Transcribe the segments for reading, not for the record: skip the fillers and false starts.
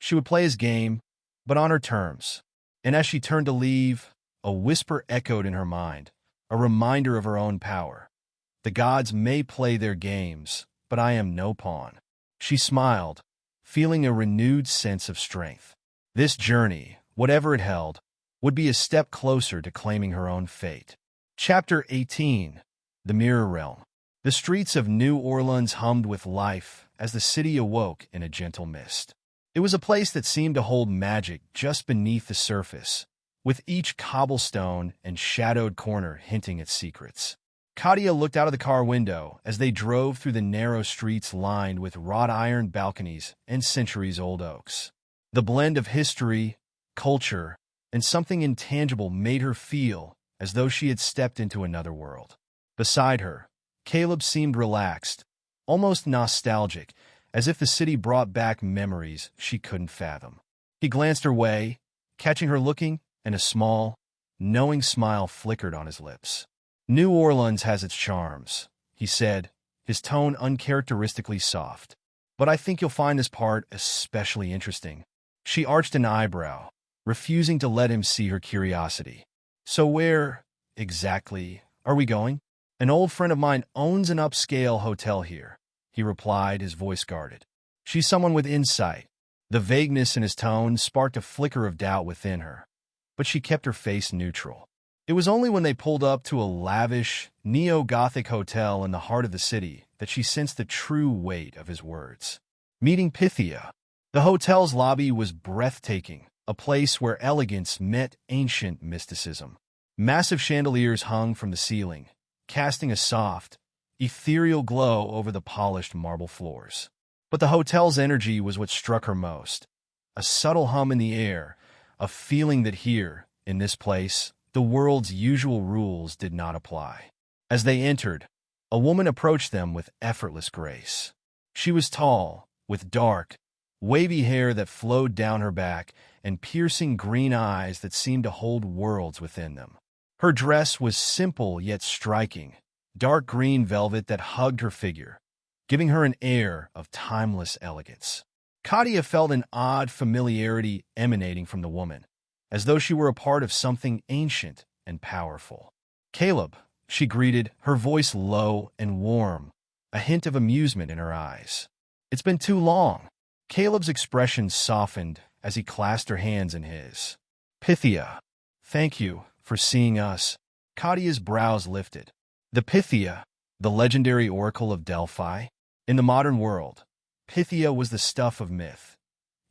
She would play his game, but on her terms. And as she turned to leave, a whisper echoed in her mind, a reminder of her own power. The gods may play their games, but I am no pawn. She smiled, feeling a renewed sense of strength. This journey, whatever it held, would be a step closer to claiming her own fate. Chapter 18. The Mirror Realm. The streets of New Orleans hummed with life as the city awoke in a gentle mist. It was a place that seemed to hold magic just beneath the surface, with each cobblestone and shadowed corner hinting at secrets. Katya looked out of the car window as they drove through the narrow streets lined with wrought iron balconies and centuries-old oaks. The blend of history, culture, and something intangible made her feel as though she had stepped into another world. Beside her, Caleb seemed relaxed, almost nostalgic, as if the city brought back memories she couldn't fathom. He glanced her way, catching her looking, and a small, knowing smile flickered on his lips. New Orleans has its charms, he said, his tone uncharacteristically soft. But I think you'll find this part especially interesting. She arched an eyebrow, refusing to let him see her curiosity. So where, exactly, are we going? An old friend of mine owns an upscale hotel here, he replied, his voice guarded. She's someone with insight. The vagueness in his tone sparked a flicker of doubt within her, but she kept her face neutral. It was only when they pulled up to a lavish, neo-Gothic hotel in the heart of the city that she sensed the true weight of his words. Meeting Pythia. The hotel's lobby was breathtaking, a place where elegance met ancient mysticism. Massive chandeliers hung from the ceiling, casting a soft, ethereal glow over the polished marble floors. But the hotel's energy was what struck her most. A subtle hum in the air, a feeling that here, in this place, the world's usual rules did not apply. As they entered, a woman approached them with effortless grace. She was tall, with dark, wavy hair that flowed down her back and piercing green eyes that seemed to hold worlds within them. Her dress was simple yet striking, dark green velvet that hugged her figure, giving her an air of timeless elegance. Katya felt an odd familiarity emanating from the woman, as though she were a part of something ancient and powerful. "Caleb," she greeted, her voice low and warm, a hint of amusement in her eyes. "It's been too long." Caleb's expression softened as he clasped her hands in his. "Pythia, thank you for seeing us." Katya's brows lifted. The Pythia, the legendary oracle of Delphi. In the modern world, Pythia was the stuff of myth.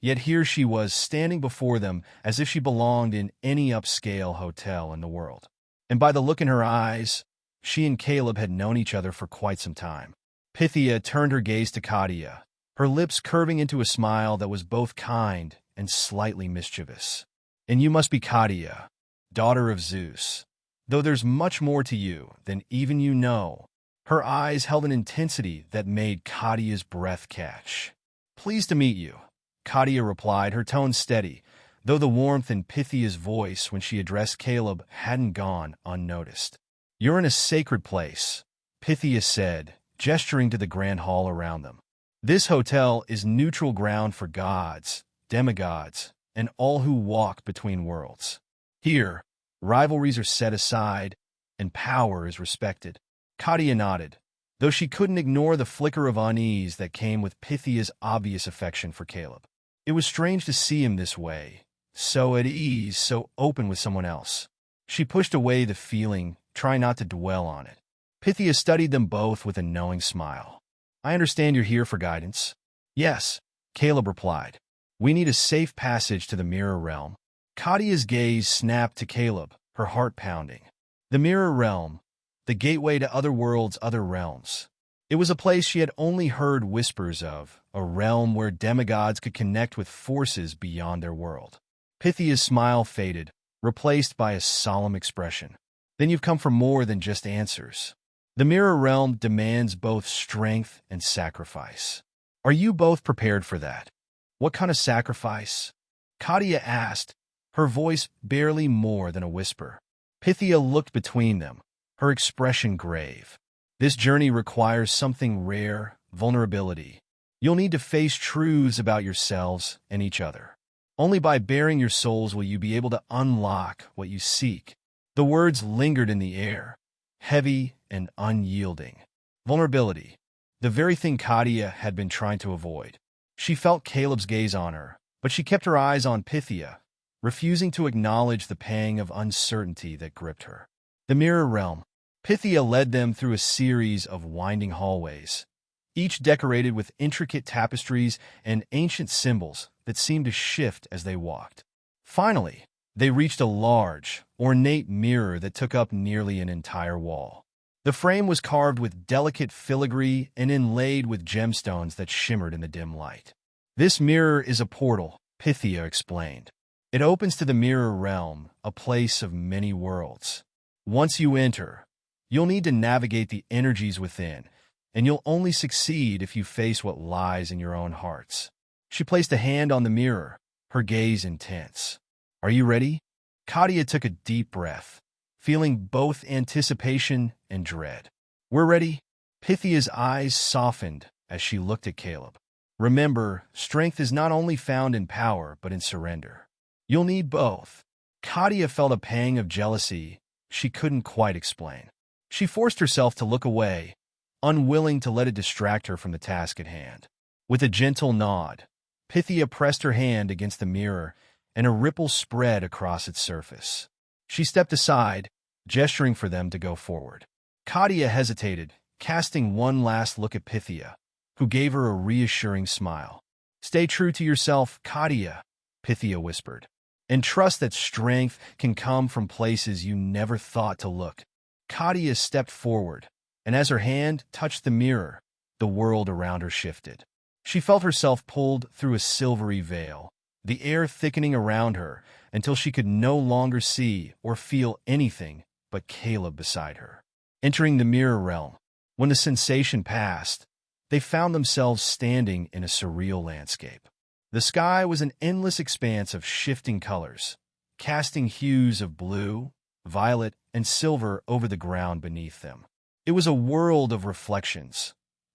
Yet here she was standing before them as if she belonged in any upscale hotel in the world. And by the look in her eyes, she and Caleb had known each other for quite some time. Pythia turned her gaze to Katya, her lips curving into a smile that was both kind and slightly mischievous. "And you must be Katya, daughter of Zeus. Though there's much more to you than even you know." Her eyes held an intensity that made Katya's breath catch. "Pleased to meet you," Katya replied, her tone steady, though the warmth in Pythia's voice when she addressed Caleb hadn't gone unnoticed. "You're in a sacred place," Pythia said, gesturing to the grand hall around them. "This hotel is neutral ground for gods, demigods, and all who walk between worlds. Here, rivalries are set aside, and power is respected." Katya nodded, though she couldn't ignore the flicker of unease that came with Pythia's obvious affection for Caleb. It was strange to see him this way, so at ease, so open with someone else. She pushed away the feeling, trying not to dwell on it. Pythia studied them both with a knowing smile. "I understand you're here for guidance." "Yes," Caleb replied. "We need a safe passage to the Mirror Realm." Katya's gaze snapped to Caleb, her heart pounding. The Mirror Realm, the gateway to other worlds, other realms. It was a place she had only heard whispers of, a realm where demigods could connect with forces beyond their world. Pythia's smile faded, replaced by a solemn expression. "Then you've come for more than just answers. The Mirror Realm demands both strength and sacrifice. Are you both prepared for that?" "What kind of sacrifice?" Katya asked, her voice barely more than a whisper. Pythia looked between them, her expression grave. "This journey requires something rare, vulnerability. You'll need to face truths about yourselves and each other. Only by baring your souls will you be able to unlock what you seek. The words lingered in the air, heavy and unyielding. Vulnerability, the very thing Katya had been trying to avoid. She felt Caleb's gaze on her, but she kept her eyes on Pythia, refusing to acknowledge the pang of uncertainty that gripped her. The Mirror Realm. Pythia led them through a series of winding hallways, each decorated with intricate tapestries and ancient symbols that seemed to shift as they walked. Finally, they reached a large, ornate mirror that took up nearly an entire wall. The frame was carved with delicate filigree and inlaid with gemstones that shimmered in the dim light. This mirror is a portal, Pythia explained. It opens to the Mirror Realm, a place of many worlds. Once you enter, you'll need to navigate the energies within, and you'll only succeed if you face what lies in your own hearts. She placed a hand on the mirror, her gaze intense. Are you ready? Katya took a deep breath, feeling both anticipation and dread. We're ready. Pythia's eyes softened as she looked at Caleb. Remember, strength is not only found in power, but in surrender. You'll need both. Katya felt a pang of jealousy she couldn't quite explain. She forced herself to look away, unwilling to let it distract her from the task at hand. With a gentle nod, Pythia pressed her hand against the mirror, and a ripple spread across its surface. She stepped aside, gesturing for them to go forward. Katya hesitated, casting one last look at Pythia, who gave her a reassuring smile. Stay true to yourself, Katya, Pythia whispered, and trust that strength can come from places you never thought to look. Katya stepped forward, and as her hand touched the mirror, the world around her shifted. She felt herself pulled through a silvery veil, the air thickening around her until she could no longer see or feel anything but Caleb beside her. Entering the Mirror Realm, when the sensation passed, they found themselves standing in a surreal landscape. The sky was an endless expanse of shifting colors, casting hues of blue, violet, and silver over the ground beneath them. It was a world of reflections,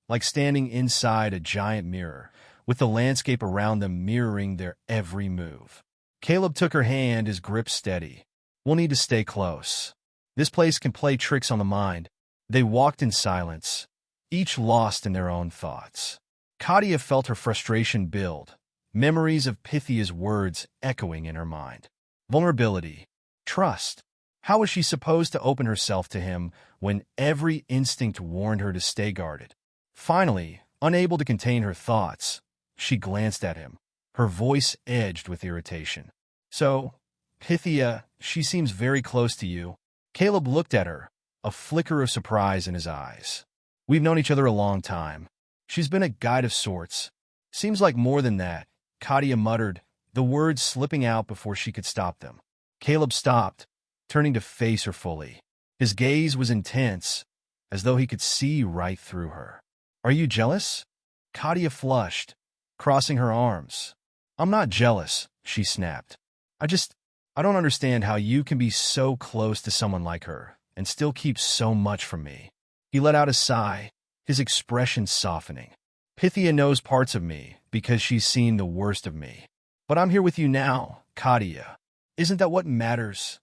like standing inside a giant mirror, with the landscape around them mirroring their every move. Caleb took her hand, his grip steady. We'll need to stay close. This place can play tricks on the mind. They walked in silence, each lost in their own thoughts. Katya felt her frustration build, memories of Pythia's words echoing in her mind. Vulnerability, trust. How was she supposed to open herself to him when every instinct warned her to stay guarded? Finally, unable to contain her thoughts, she glanced at him, her voice edged with irritation. So, Pythia, she seems very close to you. Caleb looked at her, a flicker of surprise in his eyes. We've known each other a long time. She's been a guide of sorts. Seems like more than that, Katya muttered, the words slipping out before she could stop them. Caleb stopped, turning to face her fully. His gaze was intense, as though he could see right through her. Are you jealous? Katya flushed, crossing her arms. I'm not jealous, she snapped. I don't understand how you can be so close to someone like her and still keep so much from me. He let out a sigh, his expression softening. Pythia knows parts of me because she's seen the worst of me. But I'm here with you now, Katya. Isn't that what matters?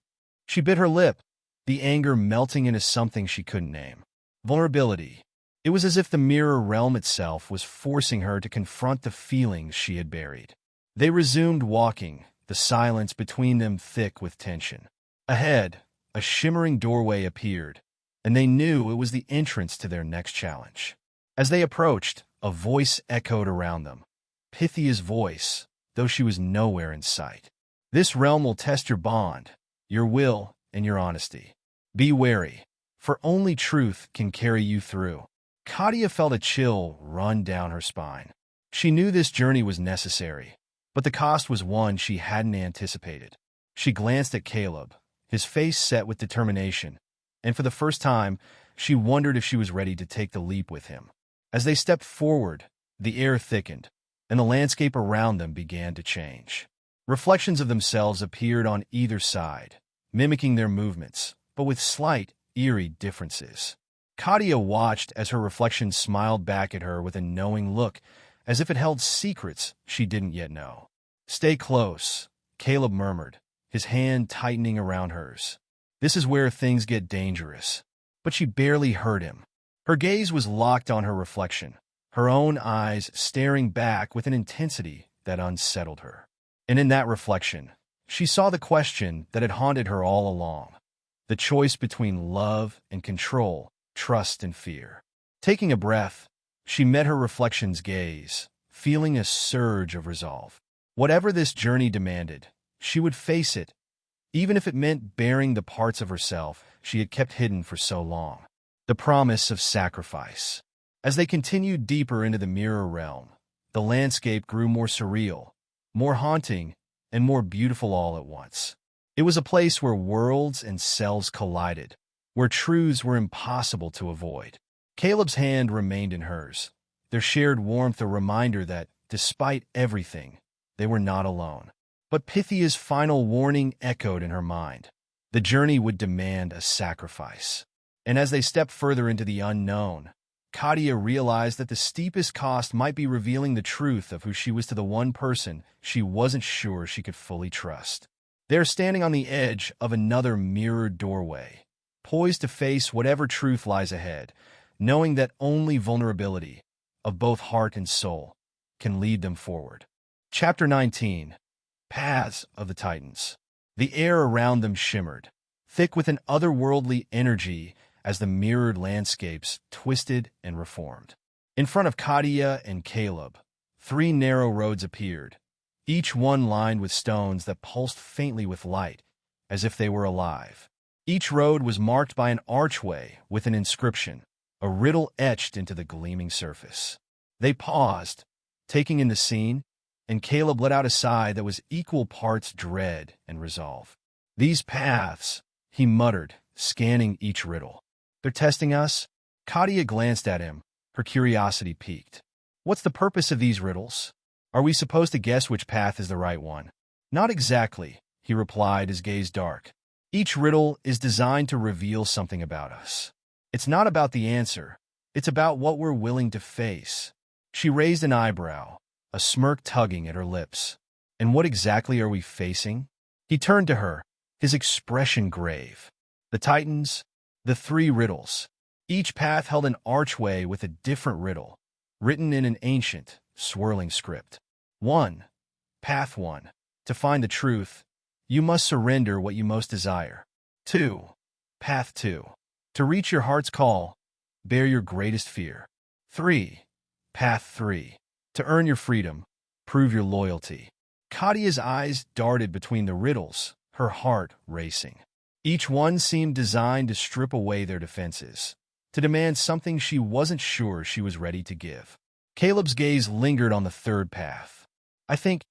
She bit her lip, the anger melting into something she couldn't name. Vulnerability. It was as if the Mirror Realm itself was forcing her to confront the feelings she had buried. They resumed walking, the silence between them thick with tension. Ahead, a shimmering doorway appeared, and they knew it was the entrance to their next challenge. As they approached, a voice echoed around them. Pythia's voice, though she was nowhere in sight. This realm will test your bond, your will, and your honesty. Be wary, for only truth can carry you through. Katya felt a chill run down her spine. She knew this journey was necessary, but the cost was one she hadn't anticipated. She glanced at Caleb, his face set with determination, and for the first time, she wondered if she was ready to take the leap with him. As they stepped forward, the air thickened, and the landscape around them began to change. Reflections of themselves appeared on either side, mimicking their movements, but with slight, eerie differences. Katya watched as her reflection smiled back at her with a knowing look, as if it held secrets she didn't yet know. "Stay close," Caleb murmured, his hand tightening around hers. "This is where things get dangerous." But she barely heard him. Her gaze was locked on her reflection, her own eyes staring back with an intensity that unsettled her. And in that reflection, she saw the question that had haunted her all along, the choice between love and control, trust and fear. Taking a breath, she met her reflection's gaze, feeling a surge of resolve. Whatever this journey demanded, she would face it, even if it meant bearing the parts of herself she had kept hidden for so long. The promise of sacrifice. As they continued deeper into the mirror realm, the landscape grew more surreal, more haunting, and more beautiful all at once. It was a place where worlds and selves collided, where truths were impossible to avoid. Caleb's hand remained in hers, their shared warmth a reminder that, despite everything, they were not alone. But Pythia's final warning echoed in her mind. The journey would demand a sacrifice. And as they stepped further into the unknown, Katya realized that the steepest cost might be revealing the truth of who she was to the one person she wasn't sure she could fully trust. They're standing on the edge of another mirrored doorway, poised to face whatever truth lies ahead, knowing that only vulnerability, of both heart and soul, can lead them forward. Chapter 19. Paths of the Titans. The air around them shimmered, thick with an otherworldly energy as the mirrored landscapes twisted and reformed. In front of Katya and Caleb, 3 narrow roads appeared, each one lined with stones that pulsed faintly with light, as if they were alive. Each road was marked by an archway with an inscription, a riddle etched into the gleaming surface. They paused, taking in the scene, and Caleb let out a sigh that was equal parts dread and resolve. "These paths," he muttered, scanning each riddle. "They're testing us?" Katya glanced at him, her curiosity piqued. "What's the purpose of these riddles? Are we supposed to guess which path is the right one?" "Not exactly," he replied, his gaze dark. "Each riddle is designed to reveal something about us. It's not about the answer. It's about what we're willing to face." She raised an eyebrow, a smirk tugging at her lips. "And what exactly are we facing?" He turned to her, his expression grave. The Titans, the 3 riddles. Each path held an archway with a different riddle, written in an ancient, swirling script. 1. Path 1. To find the truth, you must surrender what you most desire. 2. Path 2. To reach your heart's call, bear your greatest fear. 3. Path 3. To earn your freedom, prove your loyalty. Katya's eyes darted between the riddles, her heart racing. Each one seemed designed to strip away their defenses, to demand something she wasn't sure she was ready to give. Caleb's gaze lingered on the 3rd path. I think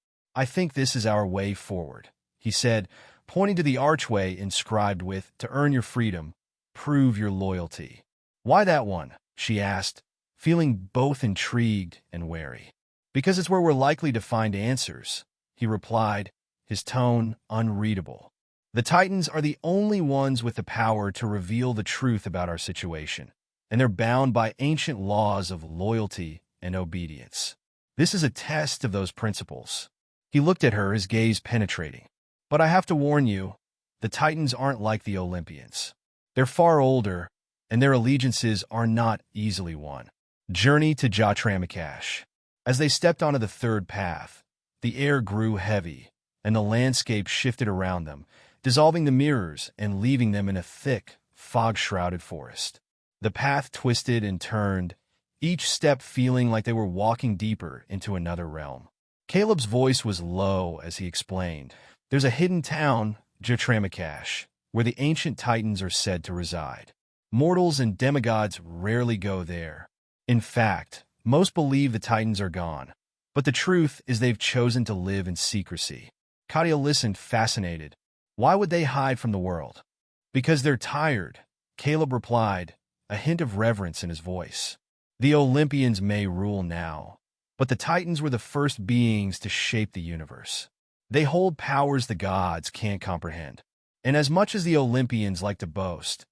this is our way forward," he said, pointing to the archway inscribed with, "To earn your freedom, prove your loyalty." "Why that one?" she asked, feeling both intrigued and wary. "Because it's where we're likely to find answers," he replied, his tone unreadable. "The Titans are the only ones with the power to reveal the truth about our situation, and they're bound by ancient laws of loyalty and obedience. This is a test of those principles." He looked at her, his gaze penetrating. "But I have to warn you, the Titans aren't like the Olympians. They're far older, and their allegiances are not easily won." Journey to Jatramakash. As they stepped onto the 3rd path, the air grew heavy, and the landscape shifted around them, dissolving the mirrors and leaving them in a thick, fog-shrouded forest. The path twisted and turned, each step feeling like they were walking deeper into another realm. Caleb's voice was low as he explained, "There's a hidden town, Jatramakash, where the ancient Titans are said to reside. Mortals and demigods rarely go there. In fact, most believe the Titans are gone, but the truth is they've chosen to live in secrecy." Katya listened, fascinated. "Why would they hide from the world?" "Because they're tired," Caleb replied, a hint of reverence in his voice. "The Olympians may rule now, but the Titans were the first beings to shape the universe. They hold powers the gods can't comprehend. And as much as the Olympians like to boast,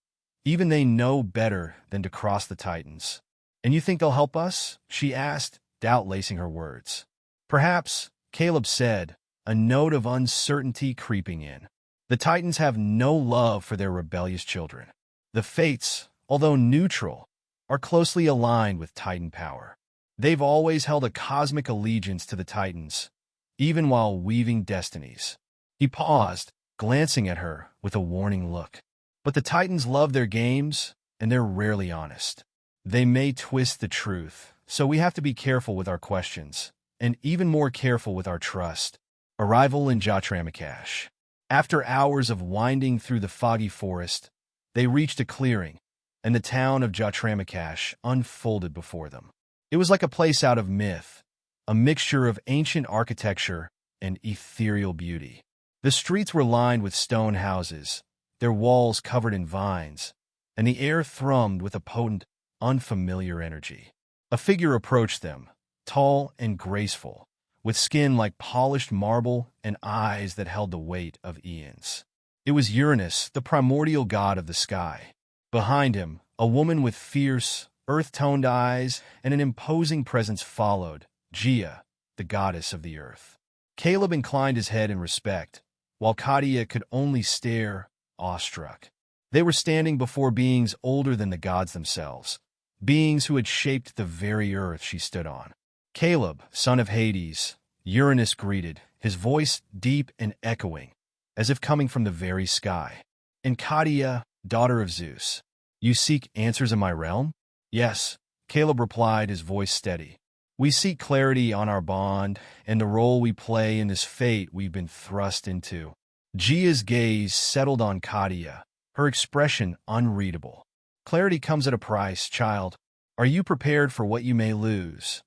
even they know better than to cross the Titans." "And you think they'll help us?" she asked, doubt lacing her words. Perhaps, Caleb said, a note of uncertainty creeping in. The Titans have no love for their rebellious children. The Fates, although neutral, are closely aligned with Titan power. They've always held a cosmic allegiance to the Titans, even while weaving destinies. He paused, glancing at her with a warning look. But the Titans love their games, and they're rarely honest. They may twist the truth, so we have to be careful with our questions, and even more careful with our trust. Arrival in Jatramakash. After hours of winding through the foggy forest, they reached a clearing, and the town of Jatramakash unfolded before them. It was like a place out of myth, a mixture of ancient architecture and ethereal beauty. The streets were lined with stone houses, their walls covered in vines, and the air thrummed with a potent, unfamiliar energy. A figure approached them, tall and graceful, with skin like polished marble and eyes that held the weight of eons. It was Uranus, the primordial god of the sky. Behind him, a woman with fierce, earth-toned eyes and an imposing presence followed, Gia, the goddess of the earth. Caleb inclined his head in respect, while Katya could only stare, awestruck. They were standing before beings older than the gods themselves, beings who had shaped the very earth she stood on. Caleb, son of Hades, Uranus greeted, his voice deep and echoing, as if coming from the very sky. And Katya, daughter of Zeus, you seek answers in my realm? Yes, Caleb replied, his voice steady. We seek clarity on our bond and the role we play in this fate we've been thrust into. Gia's gaze settled on Katya, her expression unreadable. Clarity comes at a price, child. Are you prepared for what you may lose?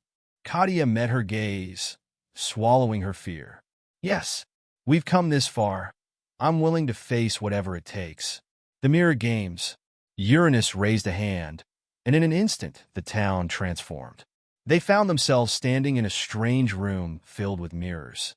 Katya met her gaze, swallowing her fear. Yes, we've come this far. I'm willing to face whatever it takes. The mirror games. Uranus raised a hand, and in an instant the town transformed. They found themselves standing in a strange room filled with mirrors,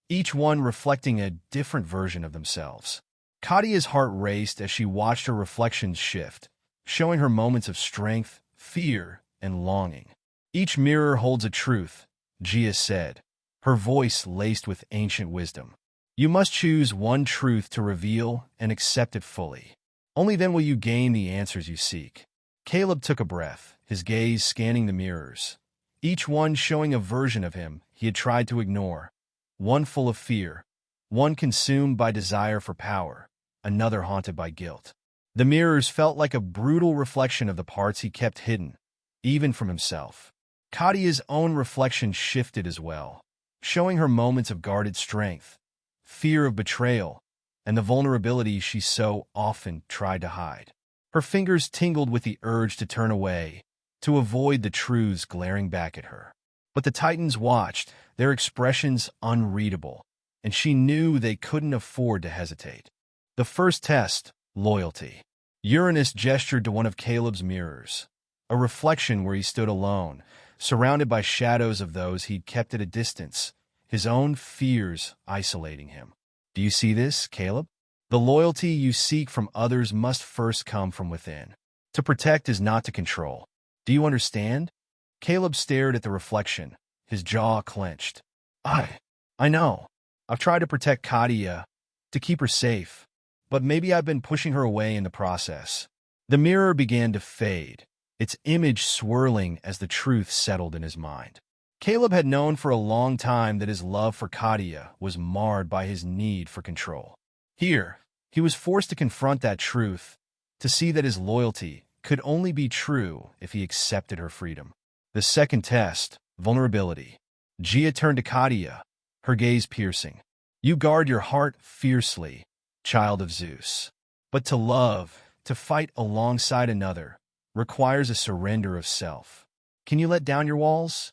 each one reflecting a different version of themselves. Katya's heart raced as she watched her reflections shift, showing her moments of strength, fear, and longing. Each mirror holds a truth, Gia said, her voice laced with ancient wisdom. You must choose one truth to reveal and accept it fully. Only then will you gain the answers you seek. Caleb took a breath, his gaze scanning the mirrors, each one showing a version of him he had tried to ignore, one full of fear, one consumed by desire for power, another haunted by guilt. The mirrors felt like a brutal reflection of the parts he kept hidden, even from himself. Katya's own reflection shifted as well, showing her moments of guarded strength, fear of betrayal, and the vulnerability she so often tried to hide. Her fingers tingled with the urge to turn away, to avoid the truths glaring back at her. But the Titans watched, their expressions unreadable, and she knew they couldn't afford to hesitate. The first test, loyalty. Uranus gestured to one of Caleb's mirrors, a reflection where he stood alone, surrounded by shadows of those he'd kept at a distance, his own fears isolating him. Do you see this, Caleb? The loyalty you seek from others must first come from within. To protect is not to control. Do you understand? Caleb stared at the reflection, his jaw clenched. I know. I've tried to protect Katya, to keep her safe, but maybe I've been pushing her away in the process. The mirror began to fade, its image swirling as the truth settled in his mind. Caleb had known for a long time that his love for Katya was marred by his need for control. Here, he was forced to confront that truth, to see that his loyalty could only be true if he accepted her freedom. The second test, vulnerability. Gia turned to Katya, her gaze piercing. You guard your heart fiercely, child of Zeus. But to love, to fight alongside another, requires a surrender of self. Can you let down your walls?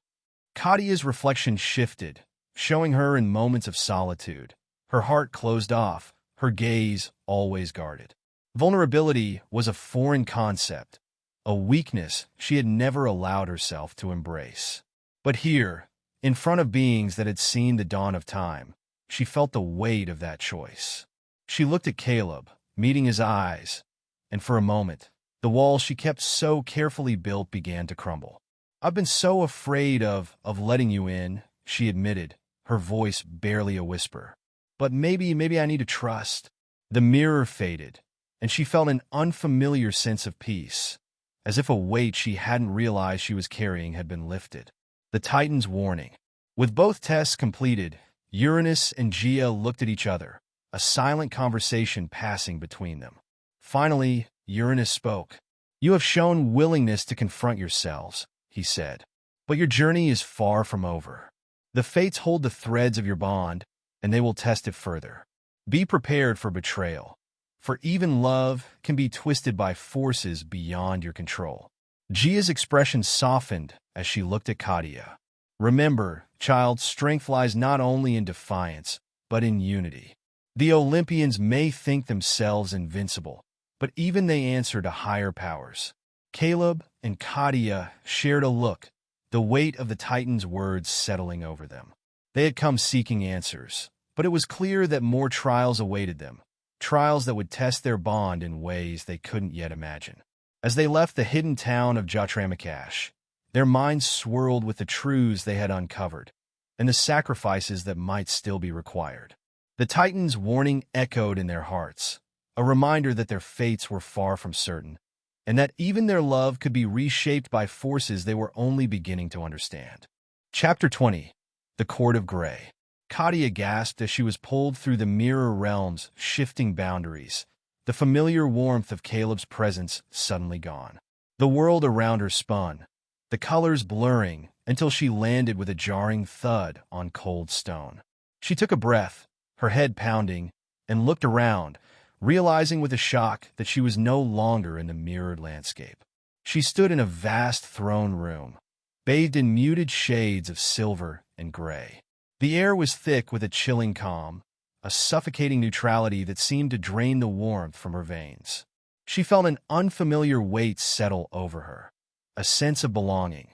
Katya's reflection shifted, showing her in moments of solitude, her heart closed off, her gaze always guarded. Vulnerability was a foreign concept, a weakness she had never allowed herself to embrace. But here, in front of beings that had seen the dawn of time, she felt the weight of that choice. She looked at Caleb, meeting his eyes, and for a moment, the wall she kept so carefully built began to crumble. I've been so afraid of letting you in, she admitted, her voice barely a whisper. But maybe I need to trust. The mirror faded, and she felt an unfamiliar sense of peace, as if a weight she hadn't realized she was carrying had been lifted. The Titan's warning. With both tests completed, Uranus and Gia looked at each other, a silent conversation passing between them. Finally, Uranus spoke. You have shown willingness to confront yourselves, he said. But your journey is far from over. The fates hold the threads of your bond, and they will test it further. Be prepared for betrayal, for even love can be twisted by forces beyond your control. Gia's expression softened as she looked at Katya. Remember, child, strength lies not only in defiance, but in unity. The Olympians may think themselves invincible, but even they answer to higher powers. Caleb and Katya shared a look, the weight of the Titan's words settling over them. They had come seeking answers, but it was clear that more trials awaited them, trials that would test their bond in ways they couldn't yet imagine. As they left the hidden town of Jotramakash, their minds swirled with the truths they had uncovered, and the sacrifices that might still be required. The Titan's warning echoed in their hearts, a reminder that their fates were far from certain, and that even their love could be reshaped by forces they were only beginning to understand. Chapter 20. The Court of Grey. Katya gasped as she was pulled through the mirror realm's shifting boundaries, the familiar warmth of Caleb's presence suddenly gone. The world around her spun, the colors blurring until she landed with a jarring thud on cold stone. She took a breath, her head pounding, and looked around, realizing with a shock that she was no longer in the mirrored landscape. She stood in a vast throne room, bathed in muted shades of silver and gray. The air was thick with a chilling calm, a suffocating neutrality that seemed to drain the warmth from her veins. She felt an unfamiliar weight settle over her, a sense of belonging,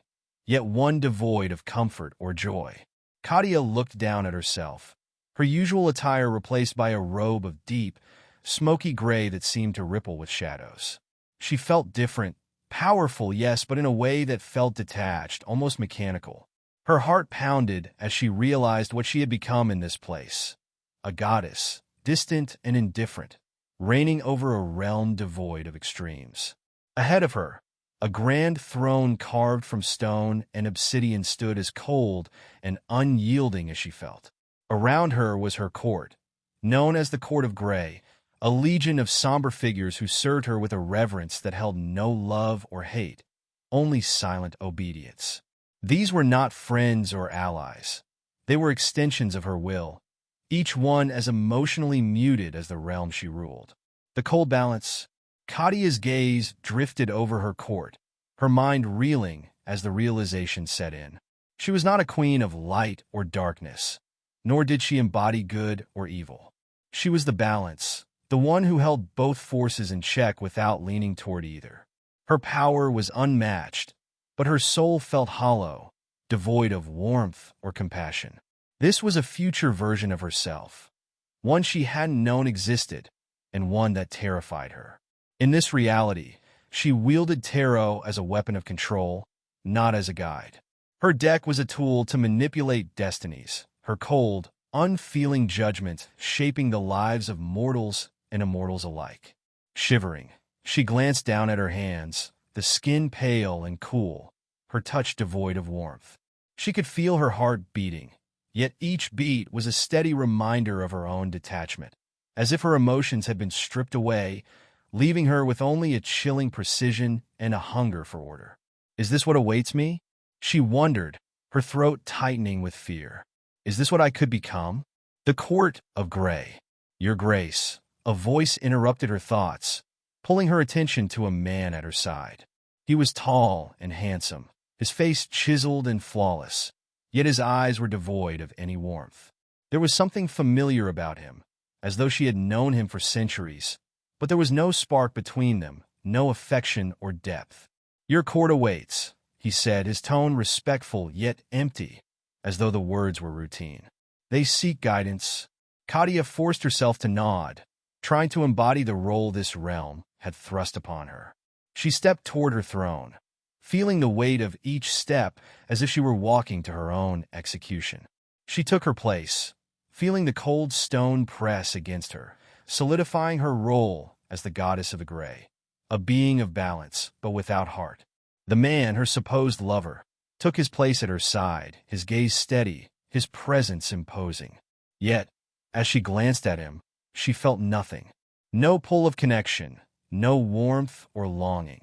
yet one devoid of comfort or joy. Katya looked down at herself, her usual attire replaced by a robe of deep, smoky gray that seemed to ripple with shadows. She felt different, powerful, yes, but in a way that felt detached, almost mechanical. Her heart pounded as she realized what she had become in this place. A goddess, distant and indifferent, reigning over a realm devoid of extremes. Ahead of her, a grand throne carved from stone and obsidian stood as cold and unyielding as she felt. Around her was her court, known as the Court of Grey, a legion of somber figures who served her with a reverence that held no love or hate, only silent obedience. These were not friends or allies. They were extensions of her will, each one as emotionally muted as the realm she ruled. The cold balance. Katya's gaze drifted over her court, her mind reeling as the realization set in. She was not a queen of light or darkness, nor did she embody good or evil. She was the balance, the one who held both forces in check without leaning toward either. Her power was unmatched, but her soul felt hollow, devoid of warmth or compassion. This was a future version of herself, one she hadn't known existed, and one that terrified her. In this reality, she wielded tarot as a weapon of control, not as a guide. Her deck was a tool to manipulate destinies, her cold, unfeeling judgment shaping the lives of mortals and immortals alike. Shivering, she glanced down at her hands, the skin pale and cool, her touch devoid of warmth. She could feel her heart beating, yet each beat was a steady reminder of her own detachment, as if her emotions had been stripped away, leaving her with only a chilling precision and a hunger for order. Is this what awaits me? She wondered, her throat tightening with fear. Is this what I could become? The Court of Grey. Your Grace. A voice interrupted her thoughts, pulling her attention to a man at her side. He was tall and handsome, his face chiseled and flawless, yet his eyes were devoid of any warmth. There was something familiar about him, as though she had known him for centuries, but there was no spark between them, no affection or depth. Your court awaits, he said, his tone respectful yet empty, as though the words were routine. They seek guidance. Katya forced herself to nod, trying to embody the role this realm had thrust upon her. She stepped toward her throne, feeling the weight of each step as if she were walking to her own execution. She took her place, feeling the cold stone press against her, solidifying her role as the goddess of the gray, a being of balance, but without heart. The man, her supposed lover, took his place at her side, his gaze steady, his presence imposing. Yet, as she glanced at him, she felt nothing. No pull of connection, no warmth or longing.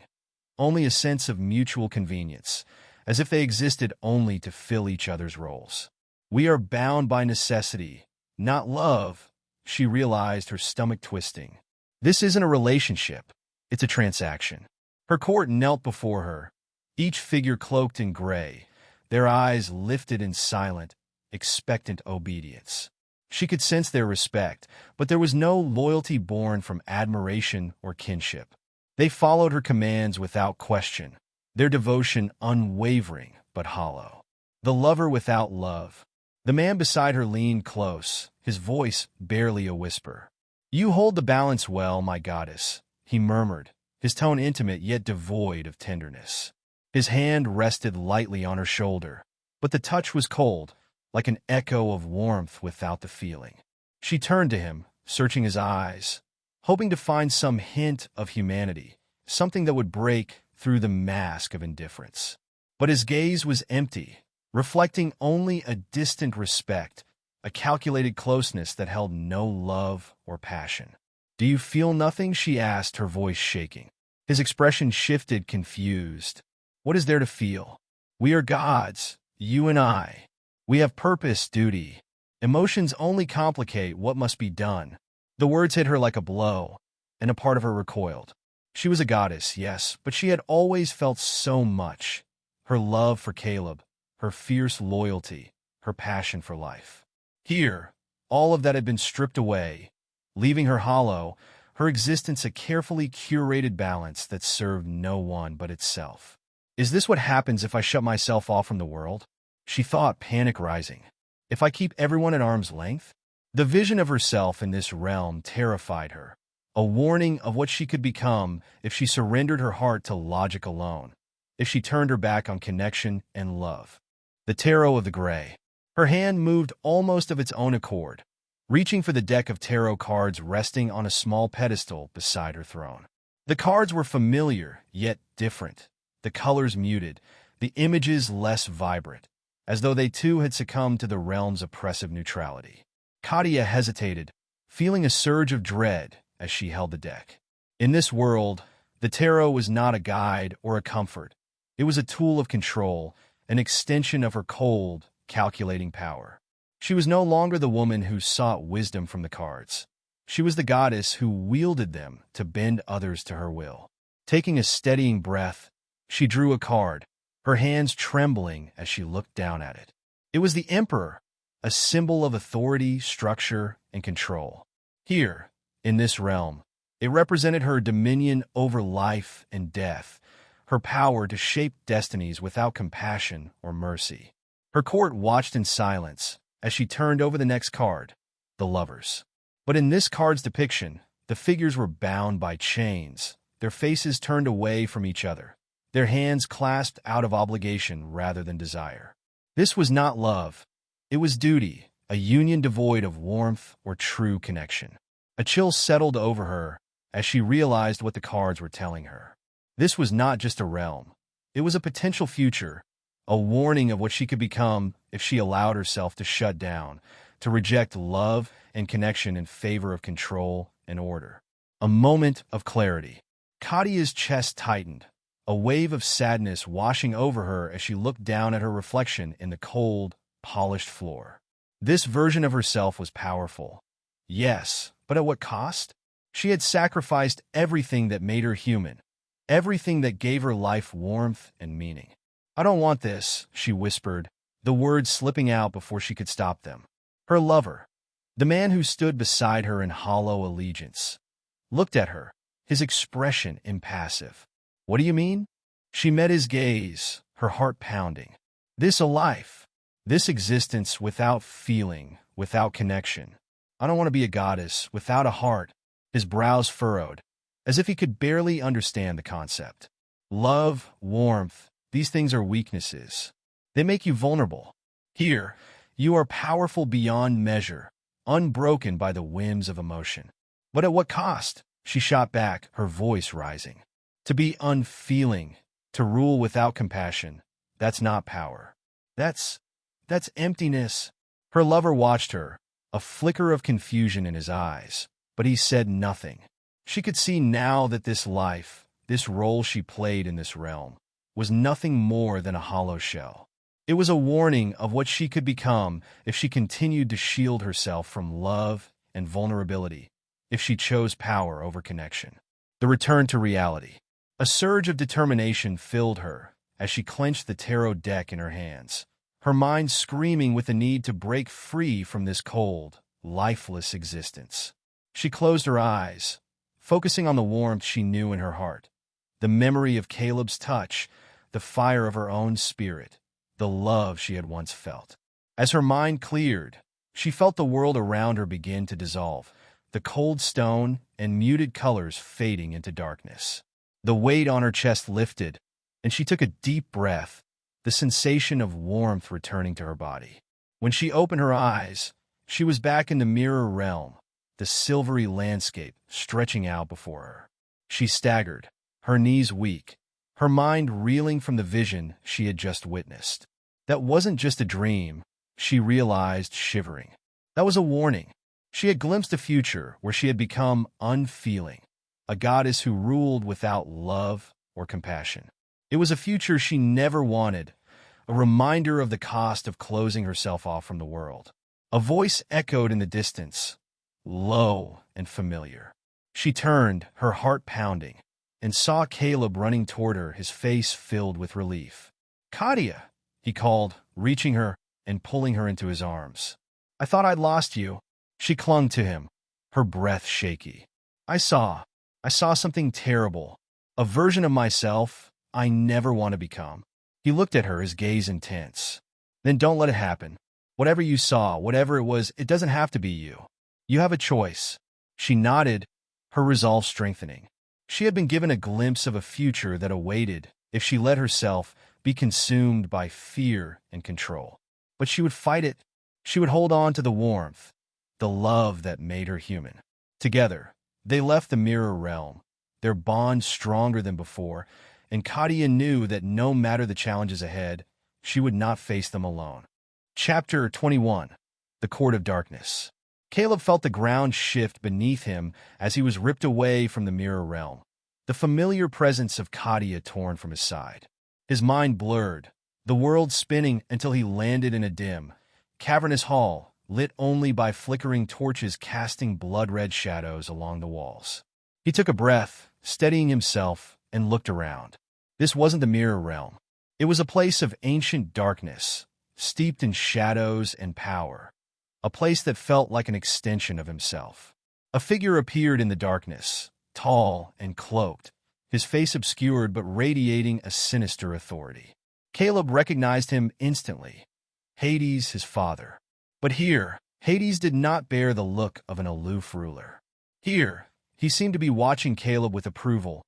Only a sense of mutual convenience, as if they existed only to fill each other's roles. We are bound by necessity, not love, she realized, her stomach twisting. This isn't a relationship, it's a transaction. Her court knelt before her, each figure cloaked in gray, their eyes lifted in silent, expectant obedience. She could sense their respect, but there was no loyalty born from admiration or kinship. They followed her commands without question, their devotion unwavering but hollow. The lover without love. The man beside her leaned close, his voice barely a whisper. "You hold the balance well, my goddess," he murmured, his tone intimate yet devoid of tenderness. His hand rested lightly on her shoulder, but the touch was cold, like an echo of warmth without the feeling. She turned to him, searching his eyes, hoping to find some hint of humanity, something that would break through the mask of indifference. But his gaze was empty, reflecting only a distant respect, a calculated closeness that held no love or passion. "Do you feel nothing?" she asked, her voice shaking. His expression shifted, confused. "What is there to feel? We are gods, you and I. We have purpose, duty. Emotions only complicate what must be done." The words hit her like a blow, and a part of her recoiled. She was a goddess, yes, but she had always felt so much. Her love for Caleb, her fierce loyalty, her passion for life. Here, all of that had been stripped away, leaving her hollow, her existence a carefully curated balance that served no one but itself. Is this what happens if I shut myself off from the world? She thought, panic rising. If I keep everyone at arm's length? The vision of herself in this realm terrified her, a warning of what she could become if she surrendered her heart to logic alone, if she turned her back on connection and love. The tarot of the gray. Her hand moved almost of its own accord, reaching for the deck of tarot cards resting on a small pedestal beside her throne. The cards were familiar, yet different, the colors muted, the images less vibrant, as though they too had succumbed to the realm's oppressive neutrality. Katya hesitated, feeling a surge of dread as she held the deck. In this world, the tarot was not a guide or a comfort. It was a tool of control, an extension of her cold, calculating power. She was no longer the woman who sought wisdom from the cards. She was the goddess who wielded them to bend others to her will. Taking a steadying breath, she drew a card, her hands trembling as she looked down at it. It was the Emperor, a symbol of authority, structure, and control. Here, in this realm, it represented her dominion over life and death, her power to shape destinies without compassion or mercy. Her court watched in silence as she turned over the next card, the lovers. But in this card's depiction, the figures were bound by chains, their faces turned away from each other, their hands clasped out of obligation rather than desire. This was not love. It was duty, a union devoid of warmth or true connection. A chill settled over her as she realized what the cards were telling her. This was not just a realm. It was a potential future, a warning of what she could become if she allowed herself to shut down, to reject love and connection in favor of control and order. A moment of clarity. Katya's chest tightened, a wave of sadness washing over her as she looked down at her reflection in the cold, polished floor. This version of herself was powerful. Yes, but at what cost? She had sacrificed everything that made her human, everything that gave her life warmth and meaning. "I don't want this," she whispered, the words slipping out before she could stop them. Her lover, the man who stood beside her in hollow allegiance, looked at her, his expression impassive. "What do you mean?" She met his gaze, her heart pounding. "This a life, this existence without feeling, without connection. I don't want to be a goddess without a heart." His brows furrowed, as if he could barely understand the concept. Love, warmth, these things are weaknesses. They make you vulnerable. Here, you are powerful beyond measure, unbroken by the whims of emotion. But at what cost? She shot back, her voice rising. To be unfeeling, to rule without compassion, that's not power. That's emptiness. Her lover watched her, a flicker of confusion in his eyes, but he said nothing. She could see now that this life, this role she played in this realm, was nothing more than a hollow shell. It was a warning of what she could become if she continued to shield herself from love and vulnerability, if she chose power over connection. The return to reality. A surge of determination filled her as she clenched the tarot deck in her hands, her mind screaming with the need to break free from this cold, lifeless existence. She closed her eyes, focusing on the warmth she knew in her heart, the memory of Caleb's touch, the fire of her own spirit, the love she had once felt. As her mind cleared, she felt the world around her begin to dissolve, the cold stone and muted colors fading into darkness. The weight on her chest lifted, and she took a deep breath, the sensation of warmth returning to her body. When she opened her eyes, she was back in the mirror realm, the silvery landscape stretching out before her. She staggered, her knees weak, her mind reeling from the vision she had just witnessed. That wasn't just a dream, she realized, shivering. That was a warning. She had glimpsed a future where she had become unfeeling, a goddess who ruled without love or compassion. It was a future she never wanted, a reminder of the cost of closing herself off from the world. A voice echoed in the distance, low and familiar. She turned, her heart pounding, and saw Caleb running toward her, his face filled with relief. "Katya," he called, reaching her and pulling her into his arms. "I thought I'd lost you." She clung to him, her breath shaky. I saw something terrible, a version of myself I never want to become." He looked at her, his gaze intense. "Then don't let it happen. Whatever you saw, whatever it was, it doesn't have to be you. You have a choice." She nodded, her resolve strengthening. She had been given a glimpse of a future that awaited if she let herself be consumed by fear and control. But she would fight it. She would hold on to the warmth, the love that made her human. Together, they left the mirror realm, their bond stronger than before, and Katya knew that no matter the challenges ahead, she would not face them alone. Chapter 21. The Court of Darkness. Caleb felt the ground shift beneath him as he was ripped away from the mirror realm, the familiar presence of Katya torn from his side. His mind blurred, the world spinning until he landed in a dim, cavernous hall, lit only by flickering torches casting blood-red shadows along the walls. He took a breath, steadying himself, and looked around. This wasn't the mirror realm. It was a place of ancient darkness, steeped in shadows and power, a place that felt like an extension of himself. A figure appeared in the darkness, tall and cloaked, his face obscured but radiating a sinister authority. Caleb recognized him instantly. Hades, his father. But here, Hades did not bear the look of an aloof ruler. Here, he seemed to be watching Caleb with approval,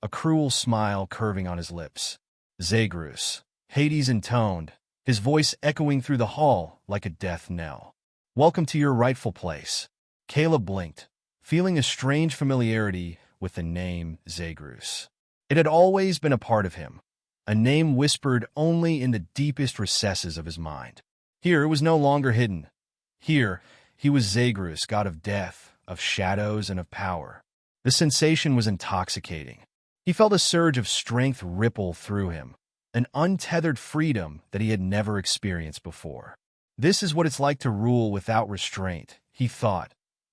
a cruel smile curving on his lips. "Zagreus," Hades intoned, his voice echoing through the hall like a death knell. "Welcome to your rightful place." Caleb blinked, feeling a strange familiarity with the name Zagreus. It had always been a part of him, a name whispered only in the deepest recesses of his mind. Here it was no longer hidden. Here, he was Zagreus, god of death, of shadows, and of power. The sensation was intoxicating. He felt a surge of strength ripple through him, an untethered freedom that he had never experienced before. This is what it's like to rule without restraint, he thought,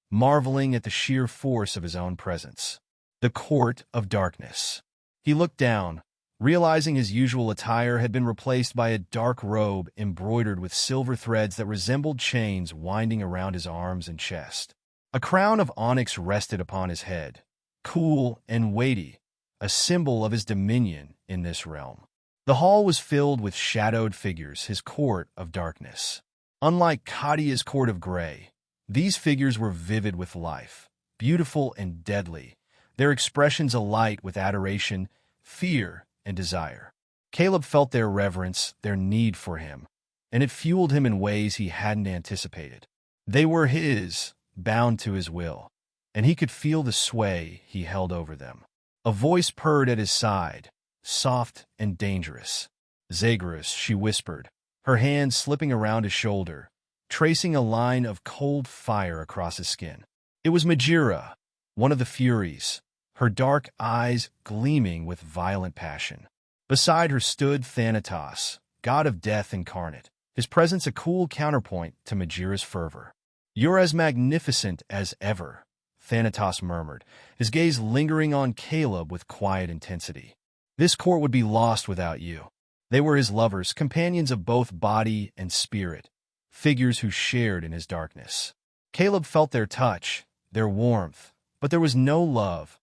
marveling at the sheer force of his own presence. The Court of Darkness. He looked down, realizing his usual attire had been replaced by a dark robe embroidered with silver threads that resembled chains winding around his arms and chest. A crown of onyx rested upon his head, cool and weighty, a symbol of his dominion in this realm. The hall was filled with shadowed figures, his court of darkness. Unlike Katya's court of gray, these figures were vivid with life, beautiful and deadly, their expressions alight with adoration, fear, and desire. Caleb felt their reverence, their need for him, and it fueled him in ways he hadn't anticipated. They were his, bound to his will, and he could feel the sway he held over them. A voice purred at his side, soft and dangerous. "Zagreus," she whispered, her hand slipping around his shoulder, tracing a line of cold fire across his skin. It was Majira, one of the Furies, her dark eyes gleaming with violent passion. Beside her stood Thanatos, god of death incarnate, his presence a cool counterpoint to Majira's fervor. "You're as magnificent as ever," Thanatos murmured, his gaze lingering on Caleb with quiet intensity. "This court would be lost without you." They were his lovers, companions of both body and spirit, figures who shared in his darkness. Caleb felt their touch, their warmth, but there was no love,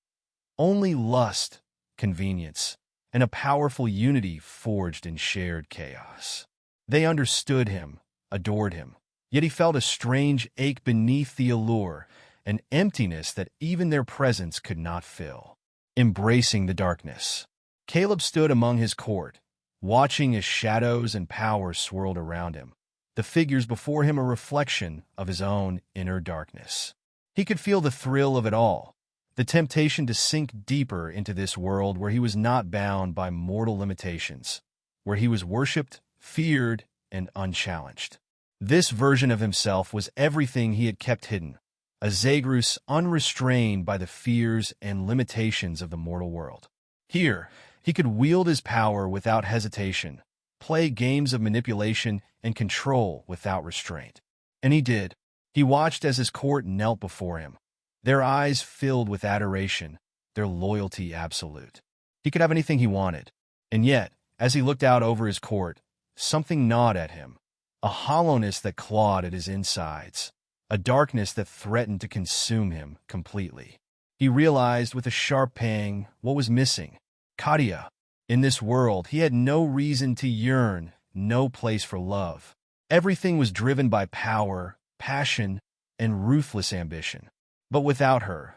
only lust, convenience, and a powerful unity forged in shared chaos. They understood him, adored him, yet he felt a strange ache beneath the allure, an emptiness that even their presence could not fill. Embracing the darkness, Caleb stood among his court, watching as shadows and power swirled around him, the figures before him a reflection of his own inner darkness. He could feel the thrill of it all, the temptation to sink deeper into this world where he was not bound by mortal limitations, where he was worshipped, feared, and unchallenged. This version of himself was everything he had kept hidden, a Zagreus unrestrained by the fears and limitations of the mortal world. Here, he could wield his power without hesitation, play games of manipulation and control without restraint. And he did. He watched as his court knelt before him, their eyes filled with adoration, their loyalty absolute. He could have anything he wanted. And yet, as he looked out over his court, something gnawed at him, a hollowness that clawed at his insides, a darkness that threatened to consume him completely. He realized with a sharp pang what was missing. Katya. In this world, he had no reason to yearn, no place for love. Everything was driven by power, passion, and ruthless ambition. But without her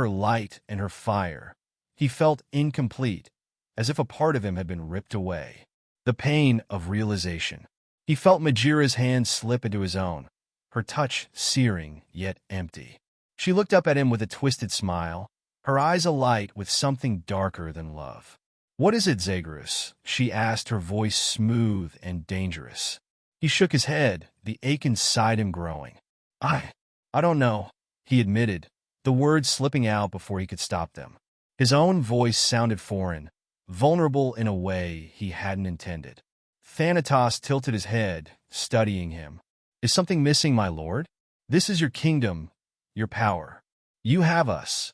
light and her fire, he felt incomplete, as if a part of him had been ripped away. The pain of realization. He felt Majira's hand slip into his own, her touch searing yet empty. She looked up at him with a twisted smile, her eyes alight with something darker than love. "What is it, Zagreus?" she asked, her voice smooth and dangerous. He shook his head, the ache inside him growing. I don't know," he admitted, the words slipping out before he could stop them. His own voice sounded foreign, vulnerable in a way he hadn't intended. Thanatos tilted his head, studying him. "Is something missing, my lord? This is your kingdom, your power. You have us.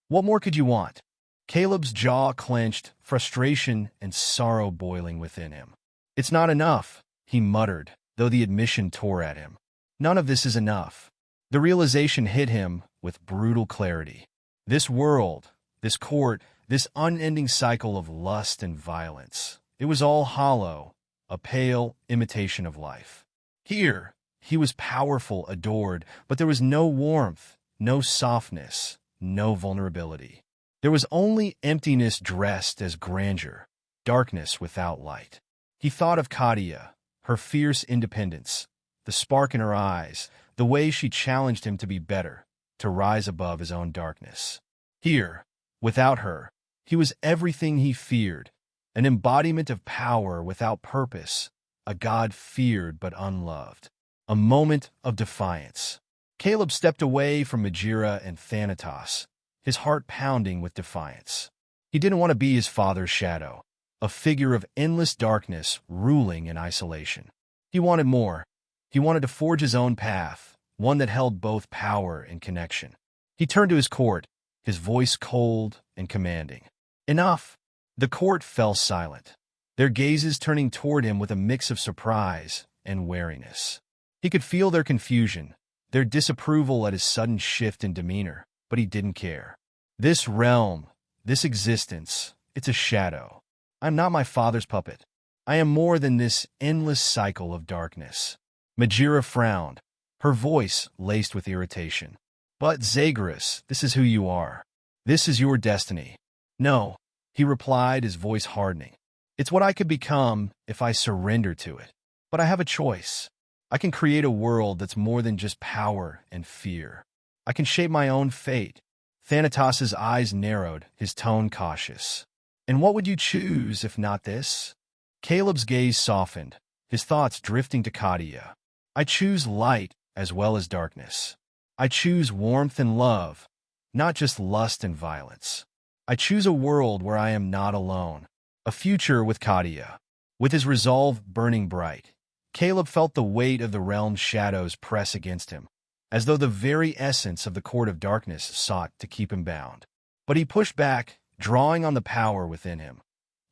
What more could you want?" Caleb's jaw clenched, frustration and sorrow boiling within him. "It's not enough," he muttered, though the admission tore at him. None of this is enough. The realization hit him with brutal clarity. This world, this court, this unending cycle of lust and violence, it was all hollow, a pale imitation of life. Here, he was powerful, adored, but there was no warmth, no softness, no vulnerability. There was only emptiness dressed as grandeur, darkness without light. He thought of Katya, her fierce independence, the spark in her eyes, the way she challenged him to be better, to rise above his own darkness. Here, without her, he was everything he feared, an embodiment of power without purpose, a god feared but unloved, a moment of defiance. Caleb stepped away from Majira and Thanatos, his heart pounding with defiance. He didn't want to be his father's shadow, a figure of endless darkness ruling in isolation. He wanted more. He wanted to forge his own path, one that held both power and connection. He turned to his court, his voice cold and commanding. "Enough!" The court fell silent, their gazes turning toward him with a mix of surprise and wariness. He could feel their confusion, their disapproval at his sudden shift in demeanor, but he didn't care. "This realm, this existence, it's a shadow. I'm not my father's puppet. I am more than this endless cycle of darkness." Majira frowned, her voice laced with irritation. "But Zagreus, this is who you are. This is your destiny." "No," he replied, his voice hardening. It's what I could become if I surrender to it. But I have a choice. I can create a world that's more than just power and fear. I can shape my own fate. Thanatos' eyes narrowed, his tone cautious. And what would you choose if not this? Caleb's gaze softened, his thoughts drifting to Katya. I choose light as well as darkness. I choose warmth and love, not just lust and violence. I choose a world where I am not alone, a future with Katya. With his resolve burning bright, Caleb felt the weight of the realm's shadows press against him, as though the very essence of the court of darkness sought to keep him bound. But he pushed back, drawing on the power within him,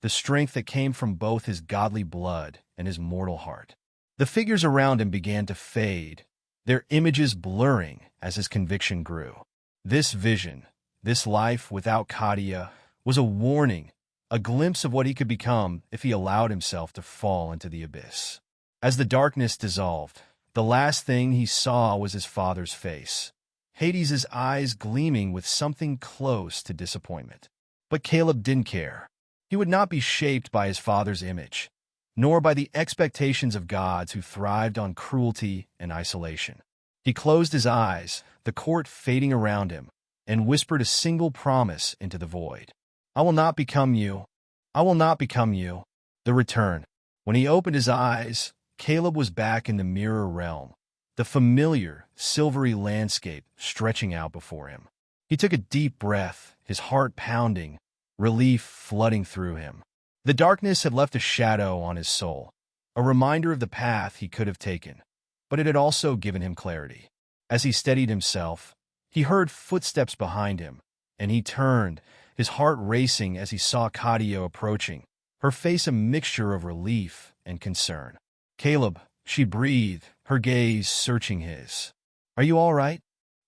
the strength that came from both his godly blood and his mortal heart. The figures around him began to fade, their images blurring as his conviction grew. This vision, this life without Katya, was a warning, a glimpse of what he could become if he allowed himself to fall into the abyss. As the darkness dissolved, the last thing he saw was his father's face, Hades' eyes gleaming with something close to disappointment. But Caleb didn't care. He would not be shaped by his father's image, nor by the expectations of gods who thrived on cruelty and isolation. He closed his eyes, the court fading around him, and whispered a single promise into the void. I will not become you. I will not become you. The return. When he opened his eyes, Caleb was back in the mirror realm, the familiar, silvery landscape stretching out before him. He took a deep breath, his heart pounding, relief flooding through him. The darkness had left a shadow on his soul, a reminder of the path he could have taken, but it had also given him clarity. As he steadied himself, he heard footsteps behind him, and he turned, his heart racing as he saw Katya approaching, her face a mixture of relief and concern. Caleb, she breathed, her gaze searching his. Are you all right?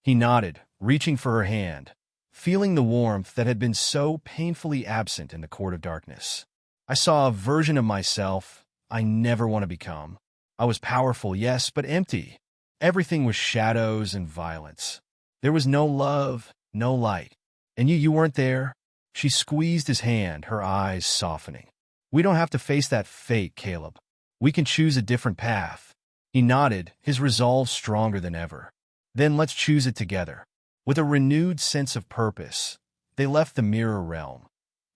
He nodded, reaching for her hand, feeling the warmth that had been so painfully absent in the court of darkness. I saw a version of myself I never want to become. I was powerful, yes, but empty. Everything was shadows and violence. There was no love, no light. And you weren't there? She squeezed his hand, her eyes softening. We don't have to face that fate, Caleb. We can choose a different path. He nodded, his resolve stronger than ever. Then let's choose it together. With a renewed sense of purpose, they left the mirror realm,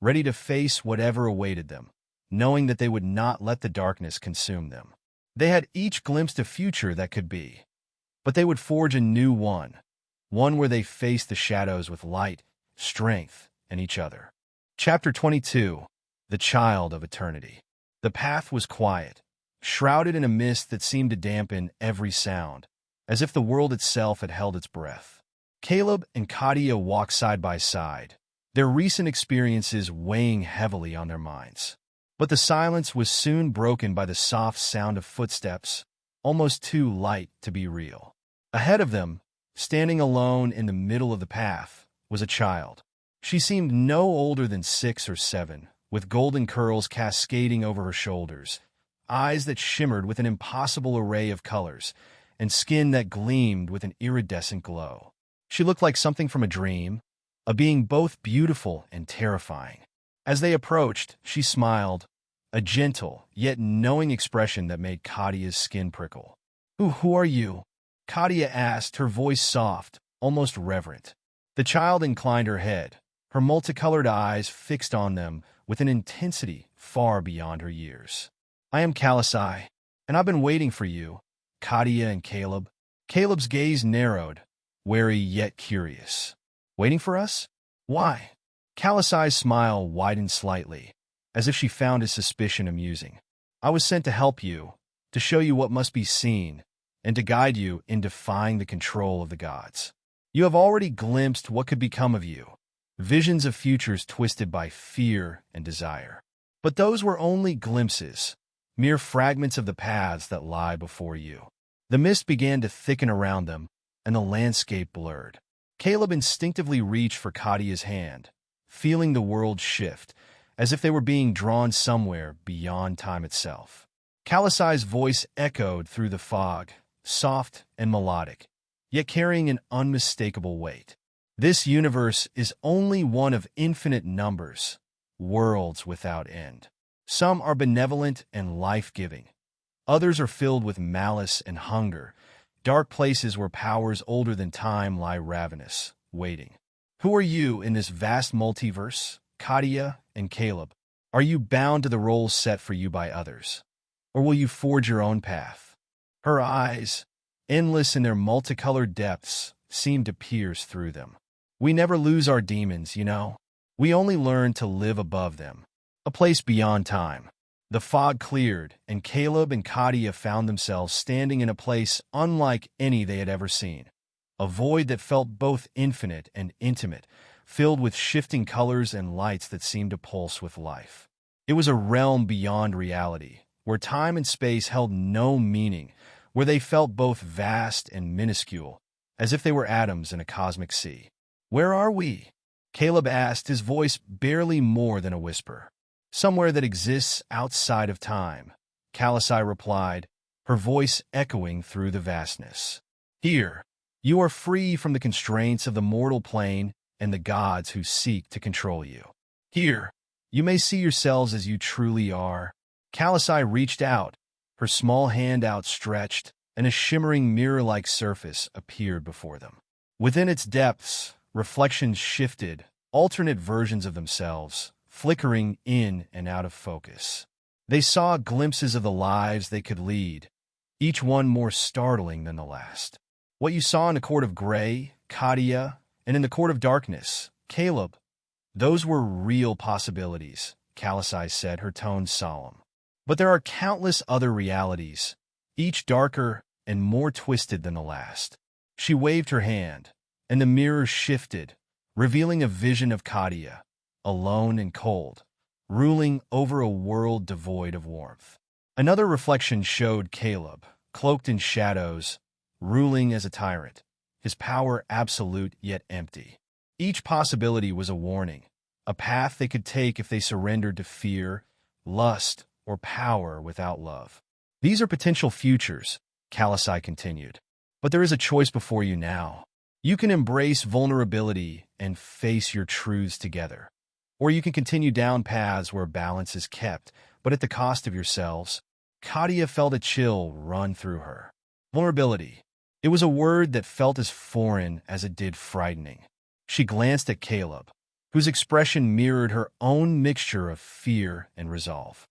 ready to face whatever awaited them, knowing that they would not let the darkness consume them. They had each glimpsed a future that could be, but they would forge a new one where they faced the shadows with light, strength, and each other. Chapter 22. The Child of Eternity. The path was quiet, shrouded in a mist that seemed to dampen every sound, as if the world itself had held its breath. Caleb and Katya walked side by side, their recent experiences weighing heavily on their minds. But the silence was soon broken by the soft sound of footsteps, almost too light to be real. Ahead of them, standing alone in the middle of the path, was a child. She seemed no older than 6 or 7, with golden curls cascading over her shoulders, eyes that shimmered with an impossible array of colors, and skin that gleamed with an iridescent glow. She looked like something from a dream, a being both beautiful and terrifying. As they approached, she smiled, a gentle, yet knowing expression that made Katya's skin prickle. Who are you? Katya asked, her voice soft, almost reverent. The child inclined her head, her multicolored eyes fixed on them with an intensity far beyond her years. I am Kalasai, and I've been waiting for you, Katya and Caleb. Caleb's gaze narrowed, wary yet curious. Waiting for us? Why? Kalasai's smile widened slightly, as if she found his suspicion amusing. I was sent to help you, to show you what must be seen, and to guide you in defying the control of the gods. You have already glimpsed what could become of you, visions of futures twisted by fear and desire. But those were only glimpses, mere fragments of the paths that lie before you. The mist began to thicken around them, and the landscape blurred. Caleb instinctively reached for Katya's hand, feeling the world shift, as if they were being drawn somewhere beyond time itself. Kalasai's voice echoed through the fog, soft and melodic, yet carrying an unmistakable weight. This universe is only one of infinite numbers, worlds without end. Some are benevolent and life-giving. Others are filled with malice and hunger, dark places where powers older than time lie ravenous, waiting. Who are you in this vast multiverse, Katya and Caleb? Are you bound to the roles set for you by others? Or will you forge your own path? Her eyes, endless in their multicolored depths, seemed to pierce through them. We never lose our demons, you know. We only learn to live above them, a place beyond time. The fog cleared, and Caleb and Katya found themselves standing in a place unlike any they had ever seen. A void that felt both infinite and intimate, filled with shifting colors and lights that seemed to pulse with life. It was a realm beyond reality, where time and space held no meaning, where they felt both vast and minuscule, as if they were atoms in a cosmic sea. "Where are we?" Caleb asked, his voice barely more than a whisper. "Somewhere that exists outside of time," Kalasai replied, her voice echoing through the vastness. "Here, you are free from the constraints of the mortal plane and the gods who seek to control you. Here, you may see yourselves as you truly are." Kalasai reached out, her small hand outstretched, and a shimmering mirror-like surface appeared before them. Within its depths, reflections shifted, alternate versions of themselves, flickering in and out of focus. They saw glimpses of the lives they could lead, each one more startling than the last. What you saw in the Court of Gray, Katya, and in the Court of Darkness, Caleb, those were real possibilities, Kalasai said, her tone solemn. But there are countless other realities, each darker and more twisted than the last. She waved her hand, and the mirror shifted, revealing a vision of Katya, alone and cold, ruling over a world devoid of warmth. Another reflection showed Caleb, cloaked in shadows, ruling as a tyrant, his power absolute yet empty. Each possibility was a warning, a path they could take if they surrendered to fear, lust, or power without love. "These are potential futures," Kalasai continued. "But there is a choice before you now. You can embrace vulnerability and face your truths together. Or you can continue down paths where balance is kept, but at the cost of yourselves." Katya felt a chill run through her. Vulnerability. It was a word that felt as foreign as it did frightening. She glanced at Caleb, whose expression mirrored her own mixture of fear and resolve.